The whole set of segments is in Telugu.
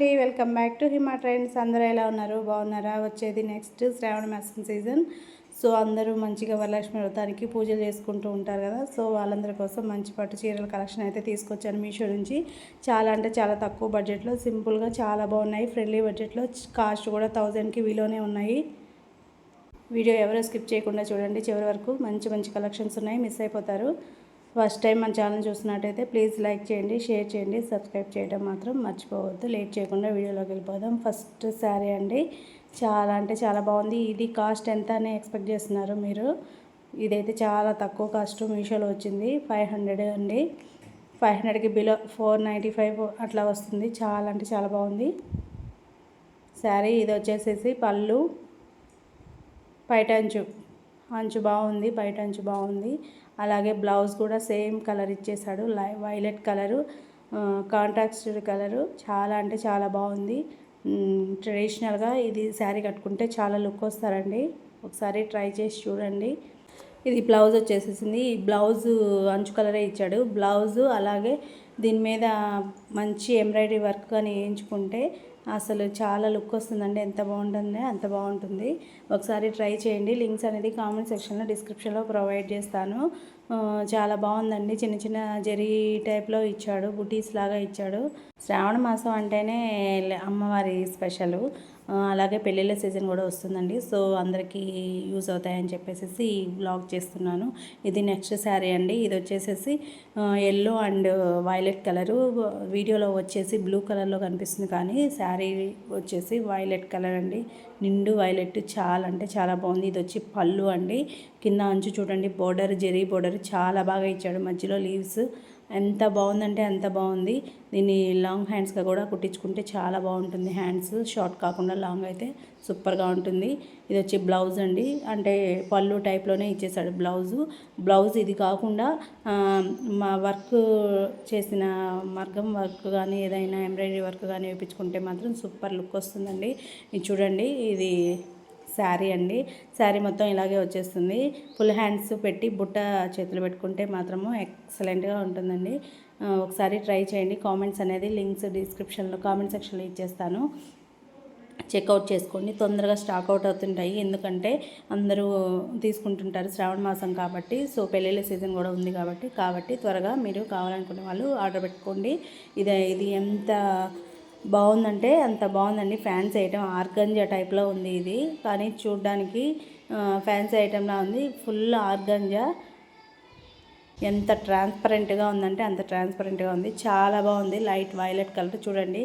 అండి, welcome back to Hima trends. అందరూ ఎలా ఉన్నారు? బాగున్నారా? వచ్చేది నెక్స్ట్ శ్రావణ మాసం సీజన్. సో అందరూ మంచిగా వరలక్ష్మి వ్రతానికి పూజలు చేసుకుంటూ ఉంటారు కదా. సో వాళ్ళందరి కోసం మంచి పట్టు చీరల కలెక్షన్ అయితే తీసుకొచ్చాను మీషో నుంచి. చాలా అంటే చాలా తక్కువ బడ్జెట్లో సింపుల్గా చాలా బాగున్నాయి. ఫ్రెండ్లీ బడ్జెట్లో, కాస్ట్ కూడా 1000కి విలోనే ఉన్నాయి. వీడియో ఎవరో స్కిప్ చేయకుండా చూడండి చివరి వరకు. మంచి మంచి కలెక్షన్స్ ఉన్నాయి, మిస్ అయిపోతారు. ఫస్ట్ టైం మన ఛానల్ చూసినట్టయితే ప్లీజ్ లైక్ చేయండి, షేర్ చేయండి, సబ్స్క్రైబ్ చేయడం మాత్రం మర్చిపోవద్దు. లేట్ చేయకుండా వీడియోలోకి వెళ్ళిపోదాం. ఫస్ట్ శారీ అండి, చాలా అంటే చాలా బాగుంది. ఇది కాస్ట్ ఎంత అని ఎక్స్పెక్ట్ చేస్తున్నారు మీరు? ఇదైతే చాలా తక్కువ కాస్ట్ మీషోలో వచ్చింది. 500 అండి. 500కి బిలో 495 అట్లా వస్తుంది. చాలా అంటే చాలా బాగుంది శారీ. ఇది వచ్చేసేసి పళ్ళు, పైటంచు అంచు బాగుంది, బయట అంచు బాగుంది. అలాగే బ్లౌజ్ కూడా సేమ్ కలర్ ఇచ్చేసాడు, వైలెట్ కలరు, కాంట్రాస్ట్ కలరు. చాలా అంటే చాలా బాగుంది. ట్రెడిషనల్గా ఇది శారీ కట్టుకుంటే చాలా లుక్ వస్తారండి. ఒకసారి ట్రై చేసి చూడండి. ఇది బ్లౌజ్ వచ్చేసేసింది. ఈ బ్లౌజ్ అంచు కలరే ఇచ్చాడు బ్లౌజు. అలాగే దీని మీద మంచి ఎంబ్రాయిడరీ వర్క్ అని వేయించుకుంటే అసలు చాలా లుక్ వస్తుందండి. ఎంత బాగుంటుంది అంత బాగుంటుంది. ఒకసారి ట్రై చేయండి. లింక్స్ అనేది కామెంట్ సెక్షన్లో, డిస్క్రిప్షన్లో ప్రొవైడ్ చేస్తాను. చాలా బాగుందండి. చిన్న చిన్న జరీ టైప్లో ఇచ్చాడు, బుటీస్ లాగా ఇచ్చాడు. శ్రావణ మాసం అంటేనే అమ్మవారి స్పెషల్. అలాగే పెళ్ళిళ్ళ సీజన్ కూడా వస్తుందండి. సో అందరికీ యూజ్ అవుతాయని చెప్పేసి ఈ బ్లాగ్ చేస్తున్నాను. ఇది నెక్స్ట్ శారీ అండి. ఇది వచ్చేసేసి ఎల్లో అండ్ వైలెట్ కలరు. వీడియోలో వచ్చేసి బ్లూ కలర్లో కనిపిస్తుంది, కానీ శారీ వచ్చేసి వైలెట్ కలర్ అండి. నిండు వైలెట్, చాలా అంటే చాలా బాగుంది. ఇది వచ్చి పళ్ళు అండి. కింద అంచు చూడండి, బోర్డర్, జెరీ బోర్డర్ చాలా బాగా ఇచ్చాడు. మధ్యలో లీవ్స్ ఎంత బాగుందంటే అంత బాగుంది. దీన్ని లాంగ్ హ్యాండ్స్గా కూడా కుట్టించుకుంటే చాలా బాగుంటుంది. హ్యాండ్స్ షార్ట్ కాకుండా లాంగ్ అయితే సూపర్గా ఉంటుంది. ఇది వచ్చి బ్లౌజ్ అండి, అంటే పళ్ళు టైప్లోనే ఇచ్చేసాడు బ్లౌజ్. ఇది కాకుండా మా వర్క్ చేసిన మగ్గం వర్క్ కానీ ఏదైనా ఎంబ్రాయిడరీ వర్క్ కానీ వేయించుకుంటే మాత్రం సూపర్ లుక్ వస్తుందండి. ఇది చూడండి, ఇది శారీ అండి. శారీ మొత్తం ఇలాగే వచ్చేస్తుంది. ఫుల్ హ్యాండ్స్ పెట్టి బుట్ట చేతులు పెట్టుకుంటే మాత్రము ఎక్సలెంట్గా ఉంటుందండి. ఒకసారి ట్రై చేయండి. కామెంట్స్ అనేది లింక్స్ డిస్క్రిప్షన్లో, కామెంట్ సెక్షన్లో ఇచ్చేస్తాను. చెక్అవుట్ చేసుకోండి. తొందరగా స్టాక్ అవుట్ అవుతుంటాయి, ఎందుకంటే అందరూ తీసుకుంటుంటారు శ్రావణ మాసం కాబట్టి. సో పెళ్ళిళ్ళ సీజన్ కూడా ఉంది కాబట్టి త్వరగా మీరు కావాలనుకునే వాళ్ళు ఆర్డర్ పెట్టుకోండి. ఇది ఎంత బాగుందంటే అంత బాగుందండి. ఫ్యాన్సీ ఐటమ్, ఆర్గంజా టైప్లో ఉంది ఇది, కానీ చూడ్డానికి ఫ్యాన్సీ ఐటమ్లా ఉంది. Full organza. ఎంత ట్రాన్స్పరెంట్గా ఉందంటే అంత ట్రాన్స్పరెంట్గా ఉంది. చాలా బాగుంది. లైట్ వైలెట్ కలర్ చూడండి.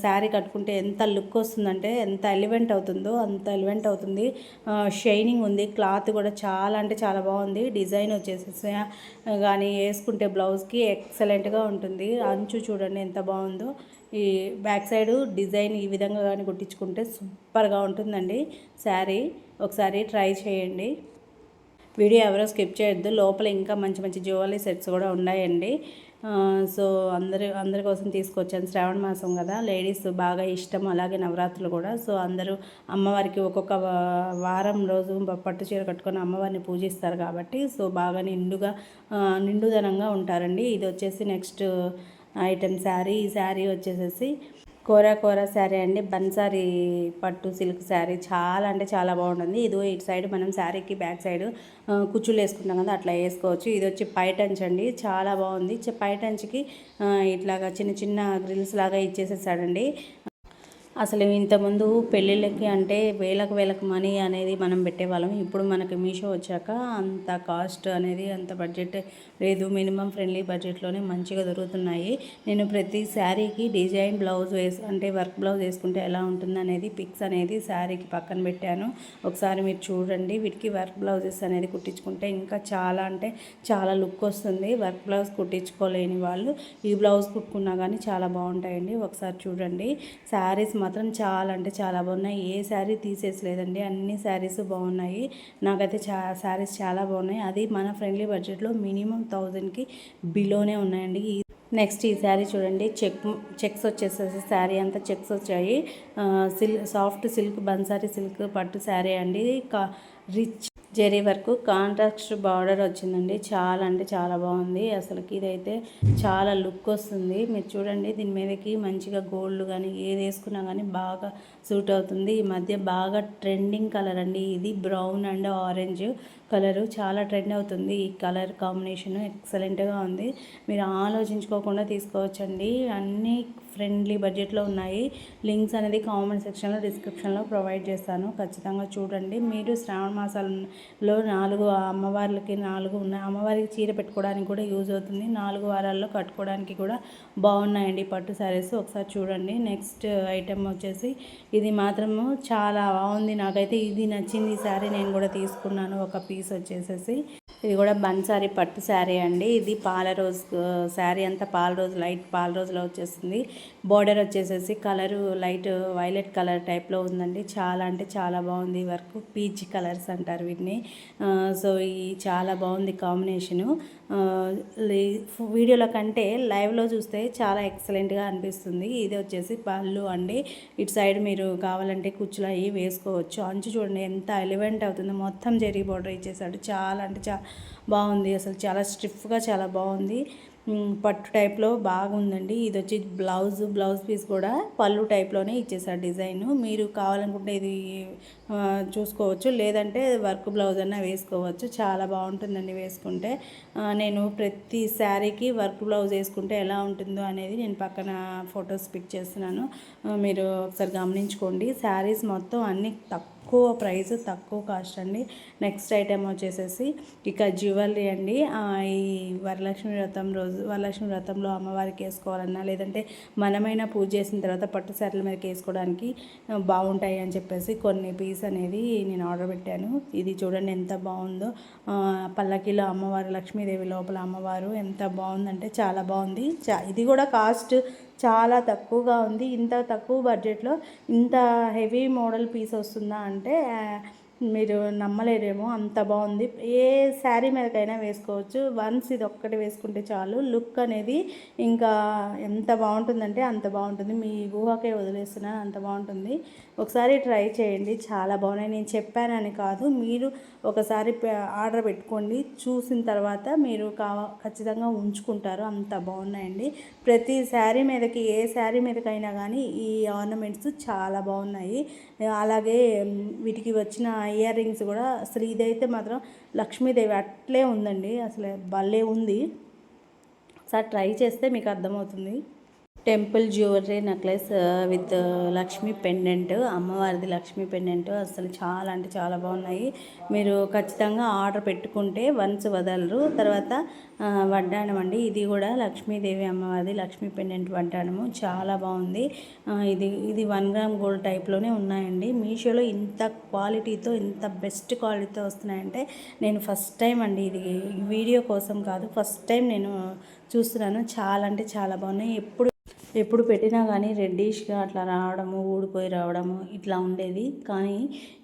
శారీ కట్టుకుంటే ఎంత లుక్ వస్తుందంటే, ఎంత ఎలివెంట్ అవుతుందో అంత ఎలివెంట్ అవుతుంది. షైనింగ్ ఉంది. క్లాత్ కూడా చాలా అంటే చాలా బాగుంది. డిజైన్ వచ్చేసి కానీ వేసుకుంటే బ్లౌజ్కి ఎక్సలెంట్గా ఉంటుంది. అంచు చూడండి ఎంత బాగుందో. ఈ బ్యాక్ సైడ్ డిజైన్ ఈ విధంగా కానీ కుట్టించుకుంటే సూపర్గా ఉంటుందండి శారీ. ఒకసారి ట్రై చేయండి. వీడియో ఎవరో స్కిప్ చేయొద్దు. లోపల ఇంకా మంచి మంచి జ్యువెలరీ సెట్స్ కూడా ఉన్నాయండి. సో అందరి కోసం తీసుకొచ్చాను. శ్రావణ మాసం కదా, లేడీస్ బాగా ఇష్టం, అలాగే నవరాత్రులు కూడా. సో అందరూ అమ్మవారికి ఒక్కొక్క వారం రోజు పట్టు చీర కట్టుకొని అమ్మవారిని పూజిస్తారు కాబట్టి సో బాగా నిండుదనంగా ఉంటారండి. ఇది వచ్చేసి నెక్స్ట్ ఐటెం శారీ. ఈ శారీ వచ్చేసేసి కోరా శారీ అండి. బన్సారీ పట్టు సిల్క్ శారీ. చాలా అంటే చాలా బాగుంటుంది. ఇది ఇటు సైడ్ మనం శారీకి బ్యాక్ సైడ్ కుచ్చులు వేసుకుంటాం కదా, అట్లా వేసుకోవచ్చు. ఇది వచ్చి పైటంచ్ అండి, చాలా బాగుంది. పైటంచ్కి ఇట్లాగా చిన్న చిన్న గ్రిల్స్ లాగా ఇచ్చేసేసాడండి. అసలు ఇంతకుముందు పెళ్ళిళ్ళకి అంటే వేలకు మనీ అనేది మనం పెట్టేవాళ్ళం. ఇప్పుడు మనకి మీషో వచ్చాక అంత కాస్ట్ అనేది అంత బడ్జెట్ లేదు. మినిమం ఫ్రెండ్లీ బడ్జెట్లోనే మంచిగా దొరుకుతున్నాయి. నేను ప్రతి శారీకి డిజైన్ బ్లౌజ్ అంటే వర్క్ బ్లౌజ్ వేసుకుంటే ఎలా ఉంటుంది అనేది పిక్స్ అనేది శారీకి పక్కన పెట్టాను. ఒకసారి మీరు చూడండి. వీటికి వర్క్ బ్లౌజెస్ అనేది కుట్టించుకుంటే ఇంకా చాలా అంటే చాలా లుక్ వస్తుంది. వర్క్ బ్లౌజ్ కుట్టించుకోలేని వాళ్ళు ఈ బ్లౌజ్ కుట్టుకున్నా కానీ చాలా బాగుంటాయండి. ఒకసారి చూడండి. శారీస్ మాత్రం చాలా అంటే చాలా బాగున్నాయి. ఏ శారీ తీసేసలేదండి, అన్ని శారీస్ బాగున్నాయి. నాకైతే శారీస్ చాలా బాగున్నాయి. అది మన ఫ్రెండ్లీ బడ్జెట్లో మినిమం 1000కి బిలోనే ఉన్నాయండి. నెక్స్ట్ ఈ శారీ చూడండి. చెక్స్ వచ్చేసేసి శారీ అంతా చెక్స్ వచ్చాయి. సాఫ్ట్ సిల్క్ బన్సారీ సిల్క్ పట్టు శారీ అండి. Rich zari work contrast border వచ్చిందండి. చాలా అంటే చాలా బాగుంది. అసలుకి ఇదైతే చాలా లుక్ వస్తుంది. మీరు చూడండి, దీని మీదకి మంచిగా గోల్డ్ కానీ ఏది వేసుకున్నా కానీ బాగా సూట్ అవుతుంది. ఈ మధ్య బాగా ట్రెండింగ్ కలర్ అండి ఇది. బ్రౌన్ అండ్ ఆరెంజ్ కలరు చాలా ట్రెండ్ అవుతుంది. ఈ కలర్ కాంబినేషన్ ఎక్సలెంట్గా ఉంది. మీరు ఆలోచించుకోకుండా తీసుకోవచ్చండి. అన్నీ ఫ్రెండ్లీ బడ్జెట్లో ఉన్నాయి. లింక్స్ అనేది కామెంట్ సెక్షన్లో డిస్క్రిప్షన్లో ప్రొవైడ్ చేస్తాను. ఖచ్చితంగా చూడండి. మీరు శ్రావణ మాసాలలో 4 అమ్మవార్లకి 4 ఉన్నాయి. అమ్మవారికి చీర పెట్టుకోవడానికి కూడా యూజ్ అవుతుంది. 4 వారాల్లో కట్టుకోవడానికి కూడా బాగున్నాయండి పట్టు శారీస్. ఒకసారి చూడండి. నెక్స్ట్ ఐటెం వచ్చేసి ఇది మాత్రము చాలా బాగుంది. నాకైతే ఇది నచ్చింది. ఈ శారీ నేను కూడా తీసుకున్నాను. ఒక పీస్ వచ్చేసేసి ఇది కూడా బన్సారీ పట్టు శారీ అండి. ఇది పాల రోజ్ శారీ అంతా పాల రోజ్, లైట్ పాల రోజులో వచ్చేస్తుంది. బార్డర్ వచ్చేసేసి కలరు లైట్ వైలెట్ కలర్ టైప్లో ఉందండి. చాలా అంటే చాలా బాగుంది. వర్క్ పీచ్ కలర్స్ అంటారు వీటిని. సో ఈ చాలా బాగుంది కాంబినేషను. వీడియోలో కంటే లైవ్లో చూస్తే చాలా ఎక్సలెంట్గా అనిపిస్తుంది. ఇది వచ్చేసి పళ్ళు అండి. ఇటు సైడ్ మీరు కావాలంటే కుచ్చులు అవి వేసుకోవచ్చు. అంచు చూడండి ఎంత ఎలివెంట్ అవుతుందో. మొత్తం జరీ బార్డర్ ఇచ్చేసాడు. చాలా అంటే చాలా బాగుంది. అసలు చాలా స్టిఫ్గా చాలా బాగుంది. పట్టు టైప్లో బాగుందండి. ఇది వచ్చి బ్లౌజ్ పీస్ కూడా పళ్ళు టైప్లోనే ఇచ్చేసారు డిజైన్. మీరు కావాలనుకుంటే ఇది చూసుకోవచ్చు, లేదంటే వర్క్ బ్లౌజ్ అన్నా వేసుకోవచ్చు. చాలా బాగుంటుందండి వేసుకుంటే. నేను ప్రతి శారీకి వర్క్ బ్లౌజ్ వేసుకుంటే ఎలా ఉంటుందో అనేది నేను పక్కన ఫొటోస్ పిక్ చేస్తున్నాను. మీరు ఒకసారి గమనించుకోండి. శారీస్ మొత్తం అన్నీ తక్కువ ప్రైస్, తక్కువ కాస్ట్ అండి. నెక్స్ట్ ఐటెం వచ్చేసేసి ఇక జ్యువెలరీ అండి. ఈ వరలక్ష్మి వ్రతంలో అమ్మవారికి వేసుకోవాలన్నా, లేదంటే మనమైనా పూజ చేసిన తర్వాత పట్టు శారీల మీదకి వేసుకోవడానికి బాగుంటాయి అని చెప్పేసి కొన్ని పీస్ అనేది నేను ఆర్డర్ పెట్టాను. ఇది చూడండి ఎంత బాగుందో. పల్లకిలో అమ్మవారు, లక్ష్మీదేవి లోపల అమ్మవారు ఎంత బాగుందంటే చాలా బాగుంది. ఇది కూడా కాస్ట్ చాలా తక్కువగా ఉంది. ఇంత తక్కువ బడ్జెట్లో ఇంత హెవీ మోడల్ పీస్ వస్తుందా అంటే మీరు నమ్మలేరేమో, అంత బాగుంది. ఏ శారీ మీదకైనా వేసుకోవచ్చు. వన్స్ ఇది ఒక్కటి వేసుకుంటే చాలు. లుక్ అనేది ఇంకా ఎంత బాగుంటుందంటే అంత బాగుంటుంది. మీ ఊహకే వదిలేస్తున్నాను, అంత బాగుంటుంది. ఒకసారి ట్రై చేయండి. చాలా బాగున్నాయి. నేను చెప్పానని కాదు, మీరు ఒకసారి ఆర్డర్ పెట్టుకోండి. చూసిన తర్వాత మీరు ఖచ్చితంగా ఉంచుకుంటారు. అంత బాగున్నాయండి. ప్రతి శారీ మీదకి, ఏ శారీ మీదకైనా కానీ ఈ ఆర్నమెంట్స్ చాలా బాగున్నాయి. అలాగే వీటికి వచ్చిన ఇయర్ రింగ్స్ కూడా అసలు ఇదైతే మాత్రం లక్ష్మీదేవి అట్లే ఉందండి. అసలు భలే ఉంది. ఒకసారి ట్రై చేస్తే మీకు అర్థమవుతుంది. Temple jewellery necklace with Lakshmi pendant, అమ్మవారిది లక్ష్మీ పెండెంట్. అసలు చాలా అంటే చాలా బాగున్నాయి. మీరు ఖచ్చితంగా ఆర్డర్ పెట్టుకుంటే వన్స్ వదలరు. తర్వాత వడ్డాణం అండి. ఇది కూడా లక్ష్మీదేవి అమ్మవారిది లక్ష్మీ పెండెంట్ వడ్డాణము. చాలా బాగుంది. ఇది 1 గ్రామ్ గోల్డ్ టైప్లోనే ఉన్నాయండి. మీషోలో ఇంత క్వాలిటీతో, ఇంత బెస్ట్ క్వాలిటీతో వస్తున్నాయంటే నేను ఫస్ట్ టైం అండి. ఇది వీడియో కోసం కాదు, ఫస్ట్ టైం నేను చూస్తున్నాను. చాలా అంటే చాలా బాగున్నాయి. ఎప్పుడు పెట్టినా కానీ రెడ్డిష్గా అట్లా రావడము, ఊడిపోయి రావడము ఇట్లా ఉండేది. కానీ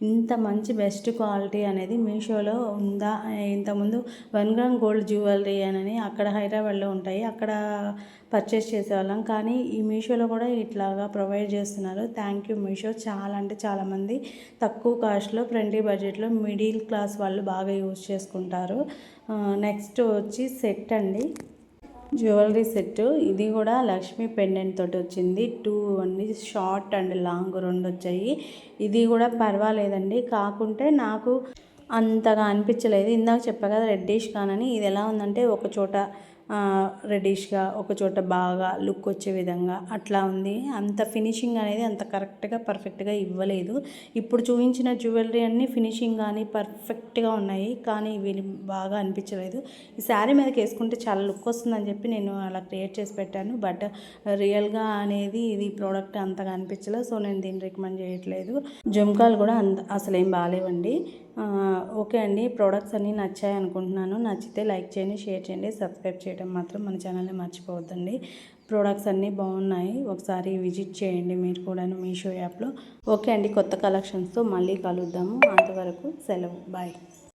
ఇంత మంచి బెస్ట్ క్వాలిటీ అనేది మీషోలో ఉందా? ఇంతకుముందు 1 గ్రామ్ గోల్డ్ జ్యువెలరీ అని అక్కడ హైదరాబాద్లో ఉంటాయి, అక్కడ పర్చేస్ చేసేవాళ్ళం. కానీ ఈ మీషోలో కూడా ఇట్లాగా ప్రొవైడ్ చేస్తున్నారు. Thank you Meesho. చాలా అంటే చాలామంది తక్కువ కాస్ట్లో, ఫ్రెండ్లీ బడ్జెట్లో మిడిల్ క్లాస్ వాళ్ళు బాగా యూజ్ చేసుకుంటారు. నెక్స్ట్ వచ్చి సెట్ అండి, జ్యువెలరీ సెట్. ఇది కూడా లక్ష్మీ పెండెంట్ తోటి వచ్చింది. 2 అండి, షార్ట్ అండ్ లాంగ్ 2 వచ్చాయి. ఇది కూడా పర్వాలేదండి. కాకుంటే నాకు అంతగా అనిపించలేదు. ఇందాక చెప్పా కదా రెడ్డిష్ కానని. ఇది ఎలా ఉందంటే ఒక చోట రెడ్డిష్గా, ఒక చోట బాగా లుక్ వచ్చే విధంగా అట్లా ఉంది. అంత ఫినిషింగ్ అనేది అంత కరెక్ట్గా పర్ఫెక్ట్గా ఇవ్వలేదు. ఇప్పుడు చూపించిన జ్యువెలరీ అన్నీ ఫినిషింగ్ కానీ పర్ఫెక్ట్గా ఉన్నాయి, కానీ ఇవి బాగా అనిపించలేదు. ఈ శారీ మీదకి వేసుకుంటే చాలా లుక్ వస్తుందని చెప్పి నేను అలా క్రియేట్ చేసి పెట్టాను. బట్ రియల్గా అనేది ఇది ప్రోడక్ట్ అంతగా అనిపించలేదు. సో నేను దీన్ని రికమెండ్ చేయట్లేదు. జుమ్కాలు కూడా అసలు ఏం బాగాలేవండి. ఓకే అండి, ప్రోడక్ట్స్ అన్నీ నచ్చాయి అనుకుంటున్నాను. నచ్చితే లైక్ చేయండి, షేర్ చేయండి, సబ్స్క్రైబ్ చేయడం మాత్రం మన ఛానల్ని మర్చిపోవద్దండి. ప్రోడక్ట్స్ అన్నీ బాగున్నాయి. ఒకసారి విజిట్ చేయండి మీరు కూడాను మీషో యాప్లో. ఓకే అండి, కొత్త కలెక్షన్స్తో మళ్ళీ కలుద్దాము. అంతవరకు సెలవు, బాయ్.